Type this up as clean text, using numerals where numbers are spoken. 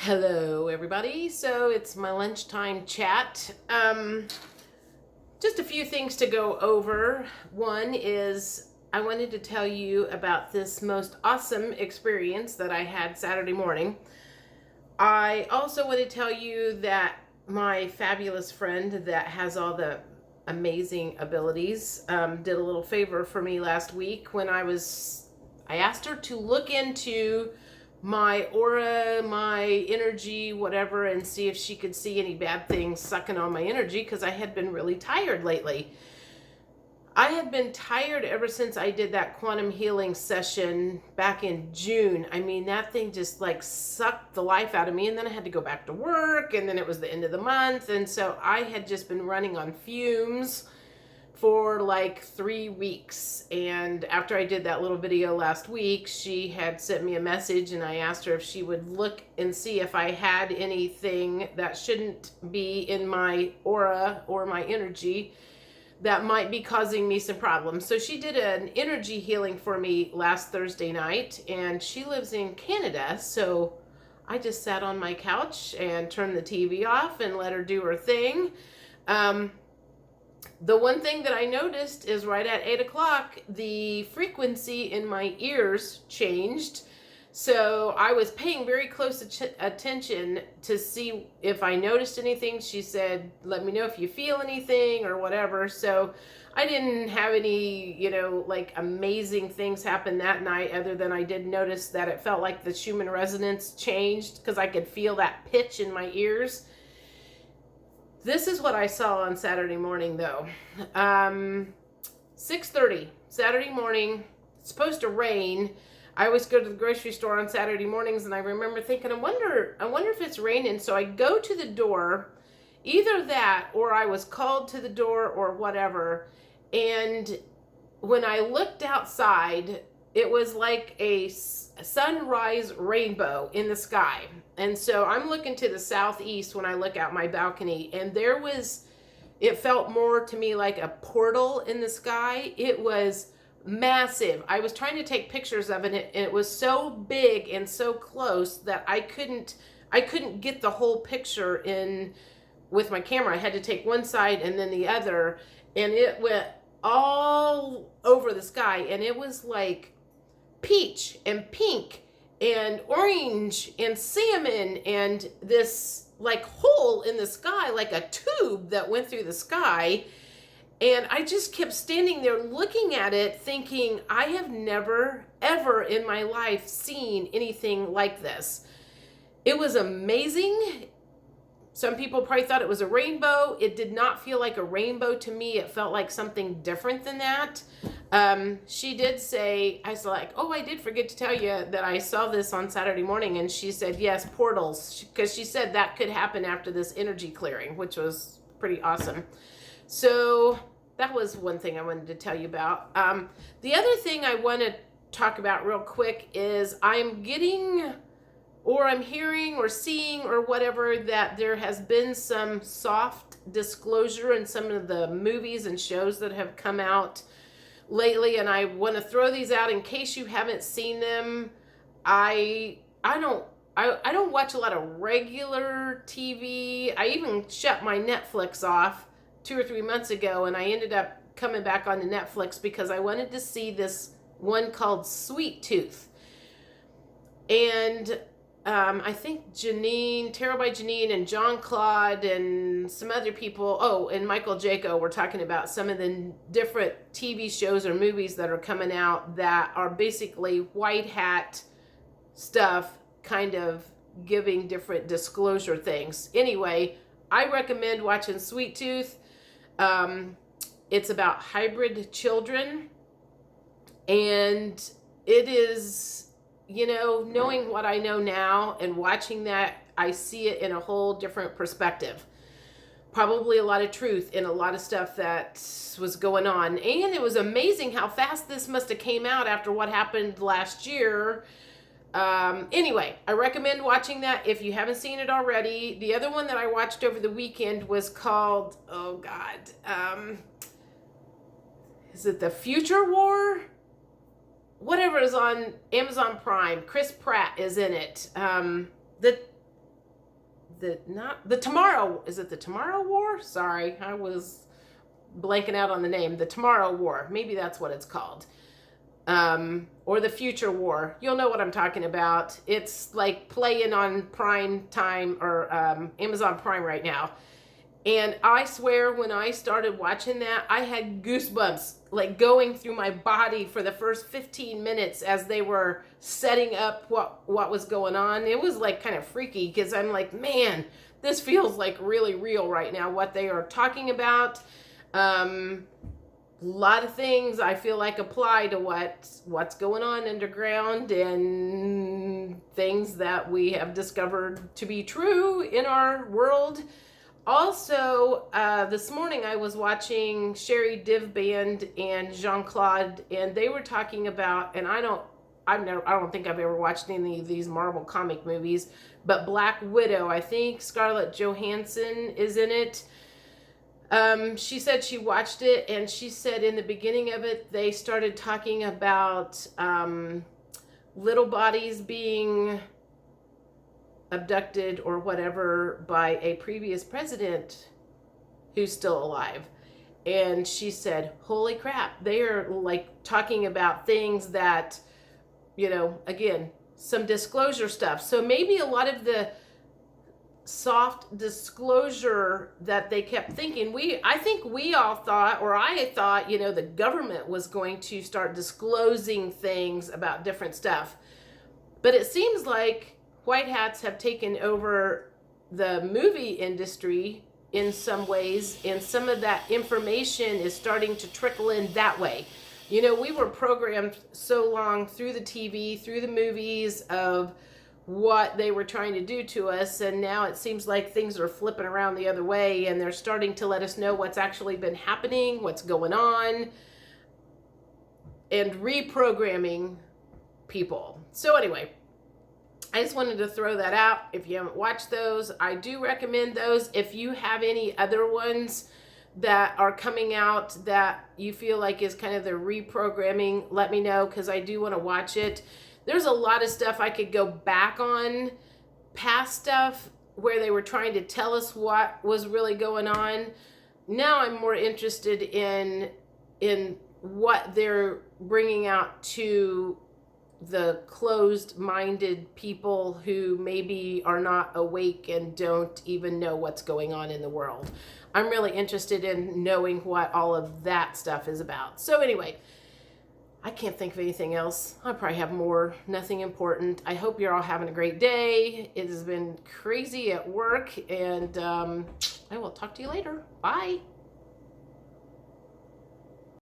Hello, everybody. So it's my lunchtime chat. Just a few things to go over. One is I wanted to tell you about this most awesome experience that I had Saturday morning. I also want to tell you that my fabulous friend that has all the amazing abilities did a little favor for me last week when I asked her to look into my aura, my energy, whatever, and see if she could see any bad things sucking on my energy because I had been really tired lately. I have been tired ever since I did that quantum healing session back in June. I mean, that thing just like sucked the life out of me, and then I had to go back to work, and then it was the end of the month, and so I had just been running on fumes for like 3 weeks. And after I did that little video last week, she had sent me a message, and I asked her if she would look and see if I had anything that shouldn't be in my aura or my energy that might be causing me some problems. So she did an energy healing for me last Thursday night, and she lives in Canada, so I just sat on my couch and turned the TV off and let her do her thing. The one thing that I noticed is right at 8 o'clock, the frequency in my ears changed. So I was paying very close attention to see if I noticed anything. She said, let me know if you feel anything or whatever. So I didn't have any, like amazing things happen that night, other than I did notice that it felt like the Schumann resonance changed because I could feel that pitch in my ears. This is what I saw on Saturday morning, though. 6:30 Saturday morning. It's supposed to rain. I always go to the grocery store on Saturday mornings, and I remember thinking, I wonder if it's raining. So I go to the door, either that or I was called to the door or whatever. And when I looked outside, it was like a sunrise rainbow in the sky. And so I'm looking to the southeast when I look out my balcony, and it felt more to me like a portal in the sky. It was massive. I was trying to take pictures of it, and it was so big and so close that I couldn't get the whole picture in with my camera. I had to take one side and then the other, and it went all over the sky, and it was like peach and pink and orange and salmon, and this like hole in the sky, like a tube that went through the sky. And I just kept standing there looking at it thinking, I have never, ever in my life seen anything like this. It was amazing. Some people probably thought it was a rainbow. It did not feel like a rainbow to me. It felt like something different than that. She did say, I was like, oh, I did forget to tell you that I saw this on Saturday morning. And she said, yes, portals, because she said that could happen after this energy clearing, which was pretty awesome. So that was one thing I wanted to tell you about. The other thing I want to talk about real quick is I'm hearing or seeing or whatever that there has been some soft disclosure in some of the movies and shows that have come out lately, and I want to throw these out in case you haven't seen them. I don't watch a lot of regular TV. I even shut my Netflix off 2 or 3 months ago, and I ended up coming back onto Netflix because I wanted to see this one called Sweet Tooth. And I think Tara by Janine and John Claude and some other people, and Michael Jaco were talking about some of the different TV shows or movies that are coming out that are basically white hat stuff, kind of giving different disclosure things. Anyway, I recommend watching Sweet Tooth. It's about hybrid children, and it is, knowing what I know now and watching that, I see it in a whole different perspective. Probably a lot of truth in a lot of stuff that was going on. And it was amazing how fast this must have came out after what happened last year. Anyway, I recommend watching that if you haven't seen it already. The other one that I watched over the weekend was called, is it The Future War? Whatever is on Amazon Prime. Chris Pratt is in it. The the Tomorrow, is it the Tomorrow War? Sorry, I was blanking out on the name. The Tomorrow War, maybe that's what it's called. Or the Future War. You'll know what I'm talking about. It's like playing on Prime Time or Amazon Prime right now. And I swear when I started watching that, I had goosebumps like going through my body for the first 15 minutes as they were setting up what was going on. It was like kind of freaky because I'm like, man, this feels like really real right now, what they are talking about. A lot of things I feel like apply to what's going on underground and things that we have discovered to be true in our world. Also, this morning I was watching Sherry Divband and Jean-Claude, and they were talking about, and I don't think I've ever watched any of these Marvel comic movies, but Black Widow, I think Scarlett Johansson is in it. She said she watched it, and she said in the beginning of it, they started talking about little bodies being abducted or whatever by a previous president who's still alive. And she said, holy crap, they are like talking about things that, again, some disclosure stuff. So maybe a lot of the soft disclosure that they kept thinking, I think we all thought, or I thought, the government was going to start disclosing things about different stuff. But it seems like white hats have taken over the movie industry in some ways, and some of that information is starting to trickle in that way. We were programmed so long through the TV, through the movies of what they were trying to do to us, and now it seems like things are flipping around the other way, and they're starting to let us know what's actually been happening, what's going on, and reprogramming people. So anyway, I just wanted to throw that out. If you haven't watched those, I do recommend those. If you have any other ones that are coming out that you feel like is kind of the reprogramming, let me know, because I do want to watch it. There's a lot of stuff I could go back on, past stuff where they were trying to tell us what was really going on. Now I'm more interested in what they're bringing out to the closed-minded people who maybe are not awake and don't even know what's going on in the world. I'm really interested in knowing what all of that stuff is about. So anyway, I can't think of anything else. I probably have more. Nothing important. I hope you're all having a great day. It has been crazy at work, and I will talk to you later. Bye.